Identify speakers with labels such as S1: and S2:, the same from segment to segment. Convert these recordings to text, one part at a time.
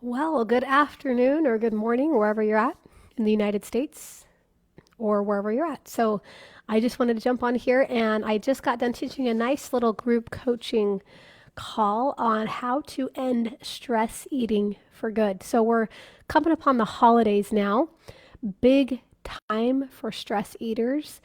S1: Well, good afternoon or good morning, wherever you're at in the United States or wherever you're at. So, I just wanted to jump on here and I just got done teaching a nice little group coaching call on how to end stress eating for good. So, we're coming upon the holidays now. Big time for stress eaters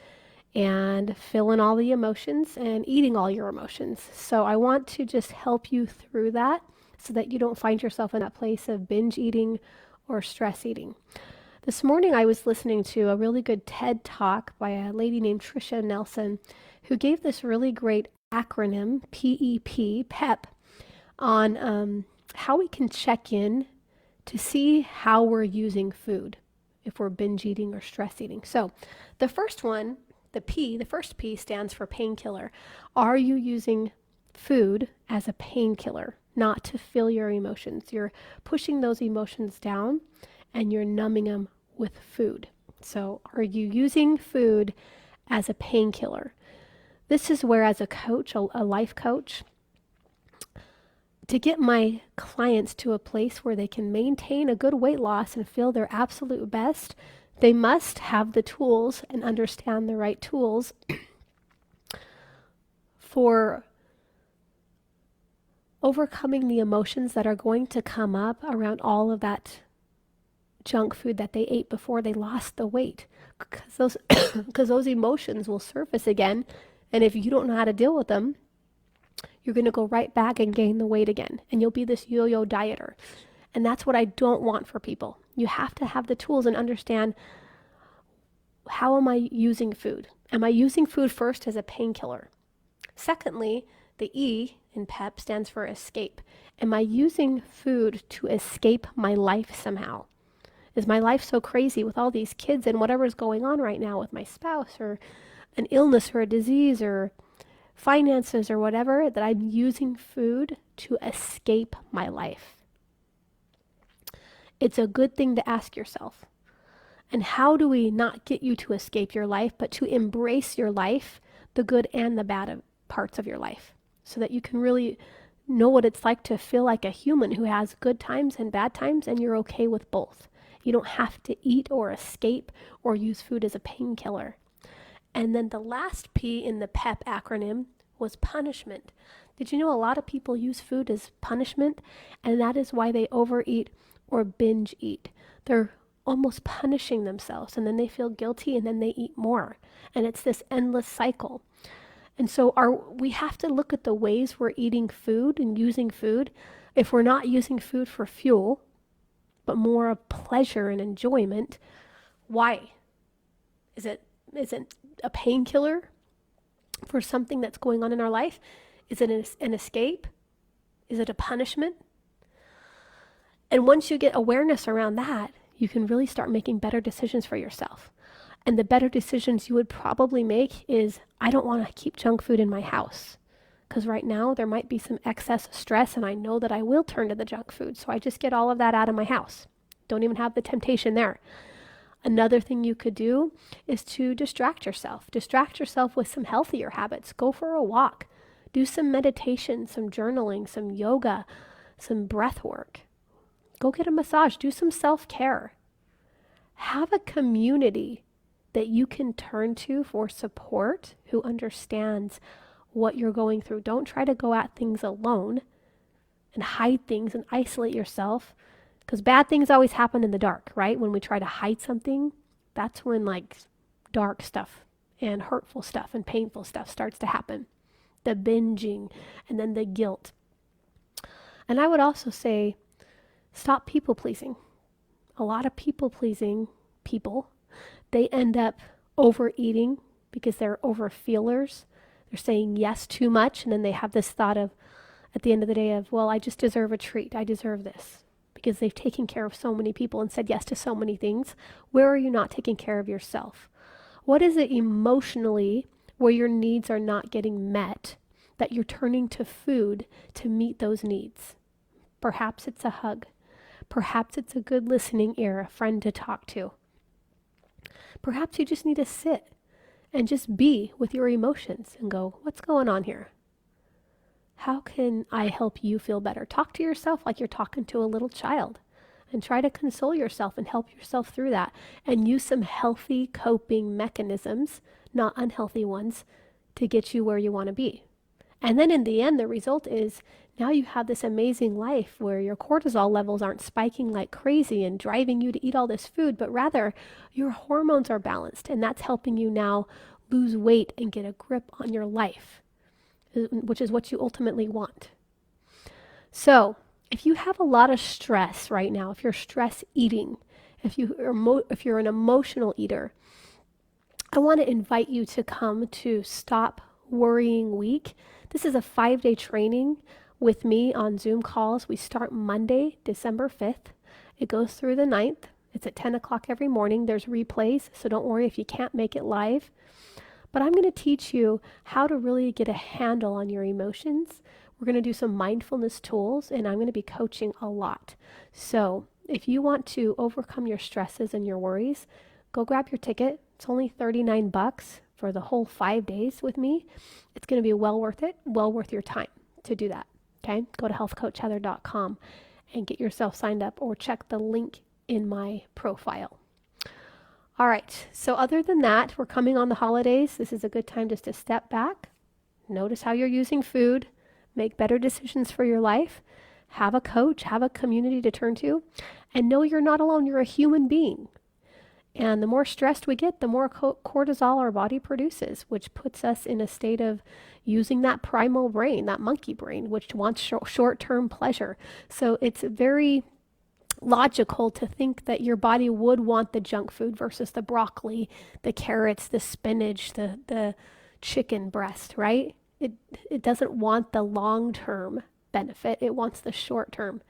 S1: and feeling all the emotions and eating all your emotions. So I want to just help you through that so that you don't find yourself in that place of binge eating or stress eating. This morning I was listening to a really good TED talk by a lady named Tricia Nelson who gave this really great acronym, PEP, on how we can check in to see how we're using food if we're binge eating or stress eating. So the first one, the first P stands for painkiller. Are you using food as a painkiller, not to fill your emotions? You're pushing those emotions down and you're numbing them with food. So are you using food as a painkiller? This is where, as a coach, a life coach, to get my clients to a place where they can maintain a good weight loss and feel their absolute best, they must have the tools and understand the right tools for overcoming the emotions that are going to come up around all of that junk food that they ate before they lost the weight. Because those, because those emotions will surface again. And if you don't know how to deal with them, you're going to go right back and gain the weight again. And you'll be this yo-yo dieter. And that's what I don't want for people. You have to have the tools and understand, how am I using food? Am I using food first as a painkiller? Secondly, the E in PEP stands for escape. Am I using food to escape my life somehow? Is my life so crazy with all these kids and whatever's going on right now with my spouse or an illness or a disease or finances or whatever, that I'm using food to escape my life? It's a good thing to ask yourself. And how do we not get you to escape your life, but to embrace your life, the good and the bad parts of your life, so that you can really know what it's like to feel like a human who has good times and bad times, and you're okay with both. You don't have to eat or escape or use food as a painkiller. And then the last P in the PEP acronym was punishment. Did you know a lot of people use food as punishment? And that is why they overeat or binge eat. They're almost punishing themselves, and then they feel guilty, and then they eat more. And it's this endless cycle. And so we have to look at the ways we're eating food and using food. If we're not using food for fuel, but more of pleasure and enjoyment, why? Is it a painkiller for something that's going on in our life? Is it an escape? Is it a punishment? And once you get awareness around that, you can really start making better decisions for yourself. And the better decisions you would probably make is, I don't want to keep junk food in my house. Because right now there might be some excess stress, and I know that I will turn to the junk food. So I just get all of that out of my house. Don't even have the temptation there. Another thing you could do is to distract yourself. Distract yourself with some healthier habits. Go for a walk. Do some meditation, some journaling, some yoga, some breath work. Go get a massage. Do some self-care. Have a community that you can turn to for support who understands what you're going through. Don't try to go at things alone and hide things and isolate yourself, because bad things always happen in the dark, right? When we try to hide something, that's when like dark stuff and hurtful stuff and painful stuff starts to happen. The binging and then the guilt. And I would also say, stop people pleasing. A lot of people pleasing people, they end up overeating because they're over feelers. They're saying yes too much, and then they have this thought of, at the end of the day, of, well, I just deserve a treat. I deserve this. Because they've taken care of so many people and said yes to so many things. Where are you not taking care of yourself? What is it emotionally where your needs are not getting met that you're turning to food to meet those needs? Perhaps it's a hug. Perhaps it's a good listening ear, a friend to talk to. Perhaps you just need to sit and just be with your emotions and go, what's going on here? How can I help you feel better? Talk to yourself like you're talking to a little child. and try to console yourself and help yourself through that and use some healthy coping mechanisms, not unhealthy ones, to get you where you want to be. And then in the end, the result is now you have this amazing life where your cortisol levels aren't spiking like crazy and driving you to eat all this food, but rather your hormones are balanced, and that's helping you now lose weight and get a grip on your life, which is what you ultimately want. So if you have a lot of stress right now, if you're stress eating, if you're an emotional eater, I want to invite you to come to Stop Worrying Week. This is a 5-day training with me on Zoom calls. We start Monday, December 5th. It goes through the 9th. It's at 10 o'clock every morning. There's replays, so don't worry if you can't make it live. But I'm going to teach you how to really get a handle on your emotions. We're going to do some mindfulness tools, and I'm going to be coaching a lot. So if you want to overcome your stresses and your worries, go grab your ticket. It's only $39 for the whole 5 days with me. It's going to be well worth it, well worth your time to do that. Okay? Go to healthcoachheather.com and get yourself signed up, or check the link in my profile. All right. So other than that, we're coming on the holidays. This is a good time just to step back, notice how you're using food, make better decisions for your life, have a coach, have a community to turn to, and know you're not alone. You're a human being. And the more stressed we get, the more cortisol our body produces, which puts us in a state of using that primal brain, that monkey brain, which wants short-term pleasure. So it's very logical to think that your body would want the junk food versus the broccoli, the carrots, the spinach, the chicken breast, right? It doesn't want the long-term benefit. It wants the short-term.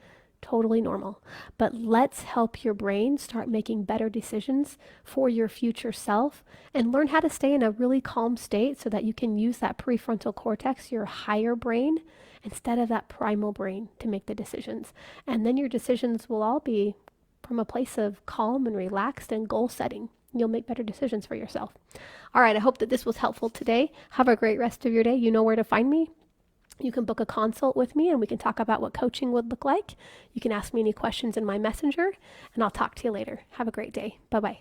S1: Totally normal. But let's help your brain start making better decisions for your future self, and learn how to stay in a really calm state so that you can use that prefrontal cortex, your higher brain, instead of that primal brain to make the decisions. And then your decisions will all be from a place of calm and relaxed and goal setting. You'll make better decisions for yourself. All right, I hope that this was helpful today. Have a great rest of your day. You know where to find me. You can book a consult with me and we can talk about what coaching would look like. You can ask me any questions in my messenger, and I'll talk to you later. Have a great day. Bye-bye.